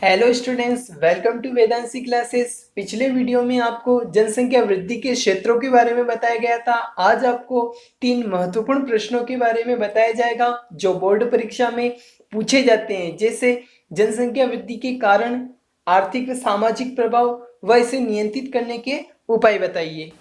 Hello students, welcome to Vedansi classes. पिछले वीडियो में आपको जनसंख्या वृद्धि के क्षेत्रों के बारे में बताया गया था। आज आपको तीन महत्वपूर्ण प्रश्नों के बारे में बताया जाएगा जो बोर्ड परीक्षा में पूछे जाते हैं, जैसे जनसंख्या वृद्धि के कारण, आर्थिक व सामाजिक प्रभाव व इसे नियंत्रित करने के उपाय बताइए।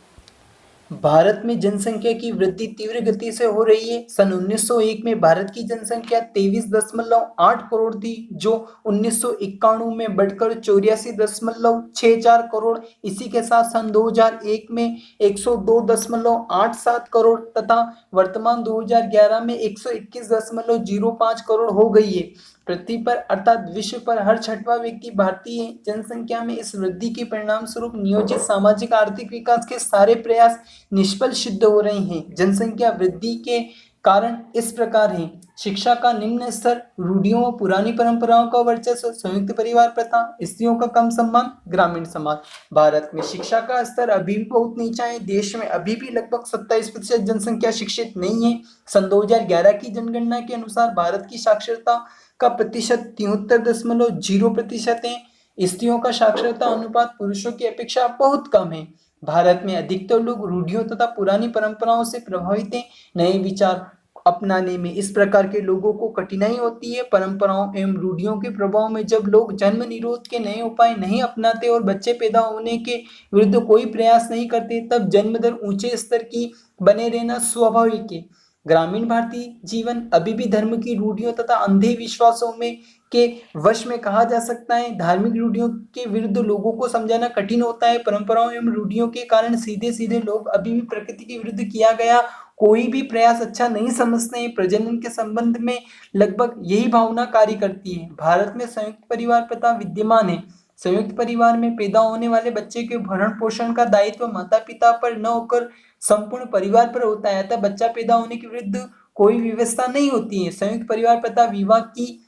भारत में जनसंख्या की वृद्धि तीव्र गति से हो रही है। सन 1901 में भारत की जनसंख्या 23.8 करोड़ थी, जो 1991 में बढ़कर 84.64 करोड़। इसी के साथ सन 2001 में 102.87 करोड़ तथा वर्तमान 2011 में 121.05 करोड़ हो गई है। पृथ्वी पर अर्थात विश्व पर हर छठवां व्यक्ति भारतीय है। जनसंख्या में इस वृद्धि के परिणाम स्वरूप नियोजित सामाजिक आर्थिक विकास के सारे प्रयास निष्फल सिद्ध हो रहे हैं। जनसंख्या वृद्धि के कारण इस प्रकार है: शिक्षा का निम्न स्तर, रूढ़ियों व पुरानी परंपराओं का वर्चस्व, संयुक्त परिवार प्रथा, स्त्रियों का कम सम्मान, ग्रामीण समाज। भारत में शिक्षा का स्तर अभी भी बहुत नीचा है। देश में अभी भी लगभग 27% जनसंख्या शिक्षित नहीं है। सन 2011 की जनगणना के अनुसार भारत की साक्षरता का प्रतिशत 73.0% है। स्त्रियों का साक्षरता अनुपात पुरुषों की अपेक्षा बहुत कम है। भारत में अधिकतर लोग रूढ़ियों तथा पुरानी परंपराओं से प्रभावित हैं। नए विचार अपनाने में इस प्रकार के लोगों को कठिनाई होती है। परंपराओं एवं रूढ़ियों के प्रभाव में जब लोग जन्म निरोध के नए उपाय नहीं अपनाते और बच्चे पैदा होने के विरुद्ध कोई प्रयास नहीं करते, तब जन्म दर ऊंचे स्तर की बने रहना स्वाभाविक है। ग्रामीण भारतीय जीवन अभी भी धर्म की रूढ़ियों तथा अंधे विश्वासों में के वश में कहा जा सकता है। धार्मिक रूढ़ियों के विरुद्ध लोगों को समझाना कठिन होता है। परंपराओं एवं रूढ़ियों के कारण सीधे सीधे लोग अभी भी प्रकृति के विरुद्ध किया गया कोई भी प्रयास अच्छा नहीं समझते हैं। प्रजनन के संबंध में लगभग यही भावना कार्य करती है। भारत में संयुक्त परिवार प्रथा विद्यमान है। संयुक्त परिवार में पैदा होने वाले बच्चे के भरण पोषण का दायित्व माता पिता पर न होकर संपूर्ण परिवार पर होता है, अतः बच्चा पैदा होने के विरुद्ध कोई व्यवस्था नहीं होती है। संयुक्त परिवार प्रथा विवाह की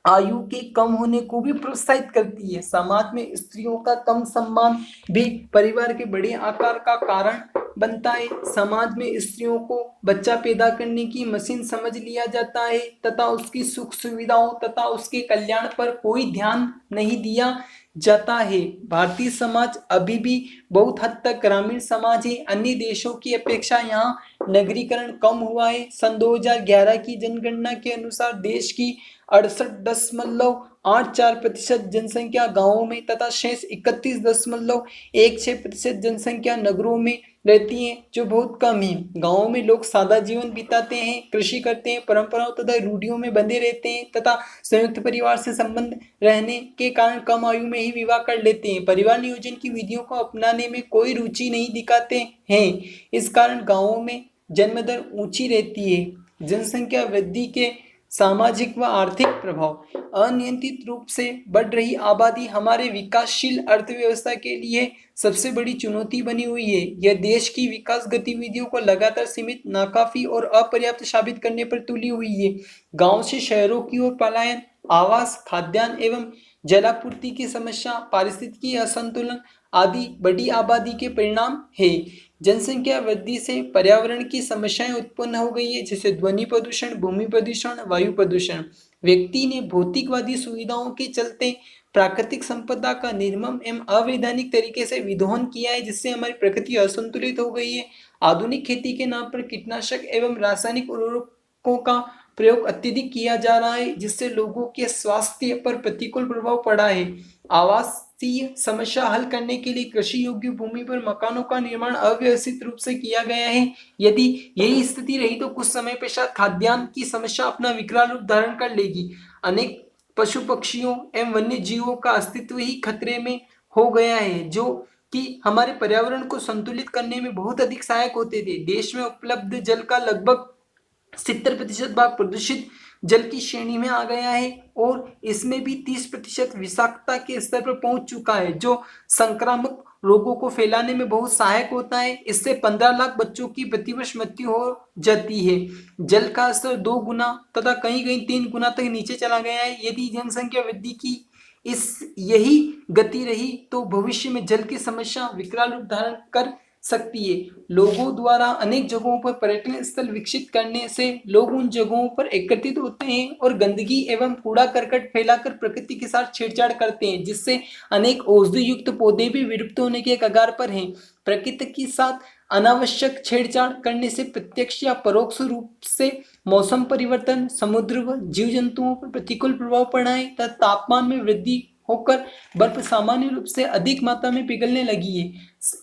आयु के कम होने को भी प्रोत्साहित करती है। समाज में स्त्रियों का कम सम्मान भी परिवार के बड़े आकार का कारण बनता है। समाज में स्त्रियों को बच्चा पैदा करने की मशीन समझ लिया जाता है तथा उसकी सुख सुविधाओं तथा उसके कल्याण पर कोई ध्यान नहीं दिया जाता है। भारतीय समाज अभी भी बहुत हद तक ग्रामीण समाज है। अन्य देशों की अपेक्षा यहाँ नगरीकरण कम हुआ है। सन 2011 की जनगणना के अनुसार देश की 68.84% जनसंख्या गांवों में तथा शेष 31.16% जनसंख्या नगरों में रहती है, जो बहुत कम है। गांवों में लोग सादा जीवन बिताते हैं, कृषि करते हैं, परंपराओं तथा रूढ़ियों में बंधे रहते हैं तथा संयुक्त परिवार से संबंध रहने के कारण कम आयु में ही विवाह कर लेते हैं। परिवार नियोजन की विधियों को अपनाने में कोई रुचि नहीं दिखाते हैं। इस कारण गांवों में जन्म दर ऊंची रहती है। जनसंख्या वृद्धि के सामाजिक व आर्थिक प्रभाव: अनियंत्रित रूप से बढ़ रही आबादी हमारे विकासशील अर्थव्यवस्था के लिए सबसे बड़ी चुनौती बनी हुई है। यह देश की विकास गतिविधियों को लगातार सीमित, नाकाफी और अपर्याप्त साबित करने पर तुली हुई है। गांव से शहरों की ओर पलायन, आवास, खाद्यान्न एवं जलापूर्ति की समस्या, पारिस्थितिकी असंतुलन आदि बड़ी आबादी के परिणाम है। जनसंख्या वृद्धि से पर्यावरण की समस्याएं उत्पन्न हो गई है, जैसे ध्वनि प्रदूषण, भूमि प्रदूषण, वायु प्रदूषण। व्यक्ति ने भौतिकवादी सुविधाओं के चलते प्राकृतिक संपदा का निर्मम एवं अवैधानिक तरीके से विध्वंस किया है, जिससे हमारी प्रकृति असंतुलित हो गई है। आधुनिक खेती के नाम पर कीटनाशक एवं रासायनिक उर्वरकों का प्रयोग अत्यधिक किया जा रहा है, जिससे लोगों के स्वास्थ्य पर प्रतिकूल प्रभाव पड़ा है। आवासीय समस्या हल करने के लिए कृषि योग्य भूमि पर मकानों का निर्माण अव्यवस्थित रूप से किया गया है। यदि यही स्थिति रही तो कुछ समय पश्चात खाद्यान्न की समस्या अपना विकराल रूप धारण कर लेगी। अनेक पशु पक्षियों एवं वन्य जीवों का अस्तित्व ही खतरे में हो गया है, जो कि हमारे पर्यावरण को संतुलित करने में बहुत अधिक सहायक होते थे। देश में उपलब्ध जल का लगभग 70% भाग प्रदूषित जल की श्रेणी में आ गया है और इसमें भी 30% विषाक्तता के स्तर पर पहुंच चुका है, जो संक्रामक रोगों को फैलाने में बहुत सहायक होता है। इससे 15 लाख बच्चों की प्रतिवर्ष मृत्यु हो जाती है। जल का स्तर 2 गुना तथा कहीं कहीं 3 गुना तक नीचे चला गया है। यदि जनसंख्या वृद्धि की यही गति रही तो भविष्य में जल की समस्या विकराल रूप धारण कर सकती है। लोगों द्वारा अनेक जगहों पर पर्यटन स्थल विकसित करने से लोग उन जगहों पर एकत्रित होते हैं और गंदगी एवं कूड़ा करकट फैलाकर प्रकृति के साथ छेड़छाड़ करते हैं, जिससे अनेक औषधि युक्त पौधे भी विलुप्त होने के कगार पर हैं। प्रकृति के साथ अनावश्यक छेड़छाड़ करने से प्रत्यक्ष या परोक्ष रूप से मौसम परिवर्तन, समुद्र व जीव जंतुओं पर प्रतिकूल प्रभाव पड़ा है तथा तापमान में वृद्धि होकर बर्फ सामान्य रूप से अधिक मात्रा में पिघलने लगी है।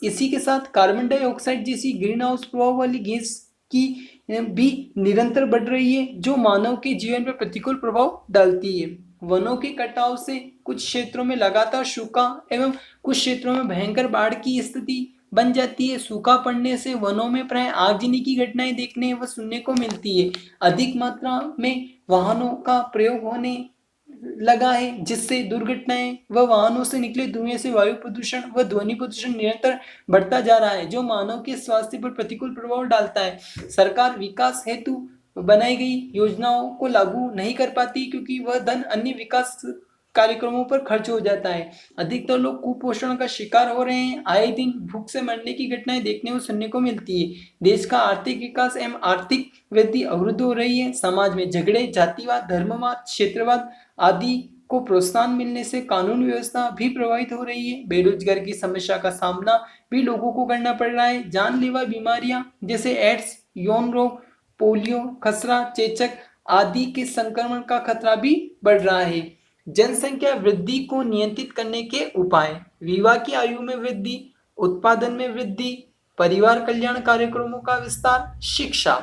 इसी के साथ कार्बन डाइऑक्साइड जैसी ग्रीन हाउस प्रभाव वाली गैस की भी निरंतर बढ़ रही है, जो मानव के जीवन पर प्रतिकूल प्रभाव डालती है। वनों के कटाव से कुछ क्षेत्रों में लगातार सूखा एवं कुछ क्षेत्रों में भयंकर बाढ़ की स्थिति बन जाती है। सूखा पड़ने से वनों में प्राय आगजनी की घटनाएं देखने व सुनने को मिलती है। अधिक मात्रा में वाहनों का प्रयोग होने लगा है, जिससे दुर्घटनाएं व वाहनों से निकले धुएं से वायु प्रदूषण व ध्वनि प्रदूषण निरंतर बढ़ता जा रहा है, जो मानव के स्वास्थ्य पर प्रतिकूल प्रभाव डालता है। सरकार विकास हेतु बनाई गई योजनाओं को लागू नहीं कर पाती क्योंकि वह धन अन्य विकास कार्यक्रमों पर खर्च हो जाता है। अधिकतर लोग कुपोषण का शिकार हो रहे हैं। आए दिन भूख से मरने की घटनाएं देखने और सुनने को मिलती है। देश का आर्थिक विकास एवं आर्थिक वृद्धि अवरुद्ध हो रही है। समाज में झगड़े, जातिवाद, धर्मवाद, क्षेत्रवाद आदि को प्रोत्साहन मिलने से कानून व्यवस्था भी प्रभावित हो रही है। बेरोजगारी की समस्या का सामना भी लोगों को करना पड़ रहा है। जानलेवा बीमारियां जैसे एड्स, यौन रोग, पोलियो, खसरा, चेचक आदि के संक्रमण का खतरा भी बढ़ रहा है। जनसंख्या वृद्धि को नियंत्रित करने के उपाय: विवाह की आयु में वृद्धि, उत्पादन में वृद्धि, परिवार कल्याण कार्यक्रमों का विस्तार, शिक्षा।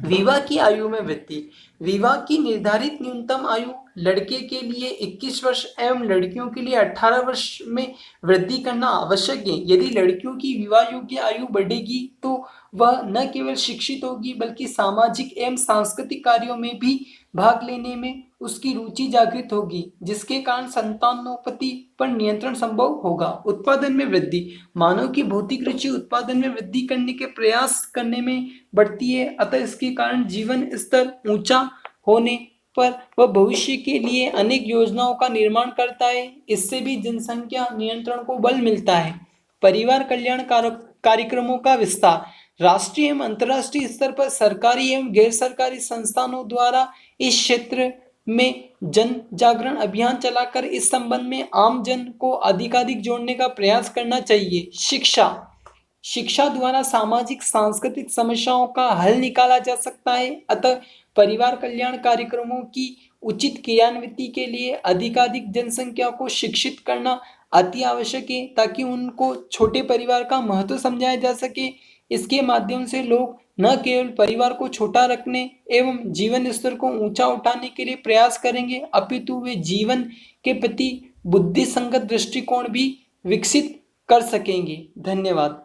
विवाह की आयु में वृद्धि: विवाह की निर्धारित न्यूनतम आयु लड़के के लिए 21 वर्ष एवं लड़कियों के लिए 18 वर्ष में वृद्धि करना आवश्यक है। यदि लड़कियों की विवाह योग्य आयु बढ़ेगी तो वह न केवल शिक्षित होगी बल्कि सामाजिक एवं सांस्कृतिक कार्यों में भी भाग लेने में उसकी रुचि जागृत होगी, जिसके कारण संतानोत्पत्ति पर नियंत्रण संभव होगा। उत्पादन में वृद्धि: मानव की भौतिक रुचि उत्पादन में वृद्धि करने के प्रयास करने में बढ़ती है, अतः इसके कारण जीवन स्तर ऊंचा होने पर वह भविष्य के लिए अनेक योजनाओं का निर्माण करता है। इससे भी जनसंख्या नियंत्रण को बल मिलता है। परिवार कल्याण कार्यक्रमों का विस्तार: राष्ट्रीय एवं अंतर्राष्ट्रीय स्तर पर सरकारी एवं गैर सरकारी संस्थानों द्वारा इस क्षेत्र में जन जागरण अभियान चलाकर इस संबंध में आम जन को अधिकाधिक जोड़ने का प्रयास करना चाहिए। शिक्षा: शिक्षा द्वारा सामाजिक सांस्कृतिक समस्याओं का हल निकाला जा सकता है, अतः परिवार कल्याण कार्यक्रमों की उचित क्रियान्विति के लिए अधिकाधिक जनसंख्या को शिक्षित करना अति आवश्यक है, ताकि उनको छोटे परिवार का महत्व समझाया जा सके। इसके माध्यम से लोग न केवल परिवार को छोटा रखने एवं जीवन स्तर को ऊंचा उठाने के लिए प्रयास करेंगे, अपितु वे जीवन के प्रति बुद्धिसंगत दृष्टिकोण भी विकसित कर सकेंगे। धन्यवाद।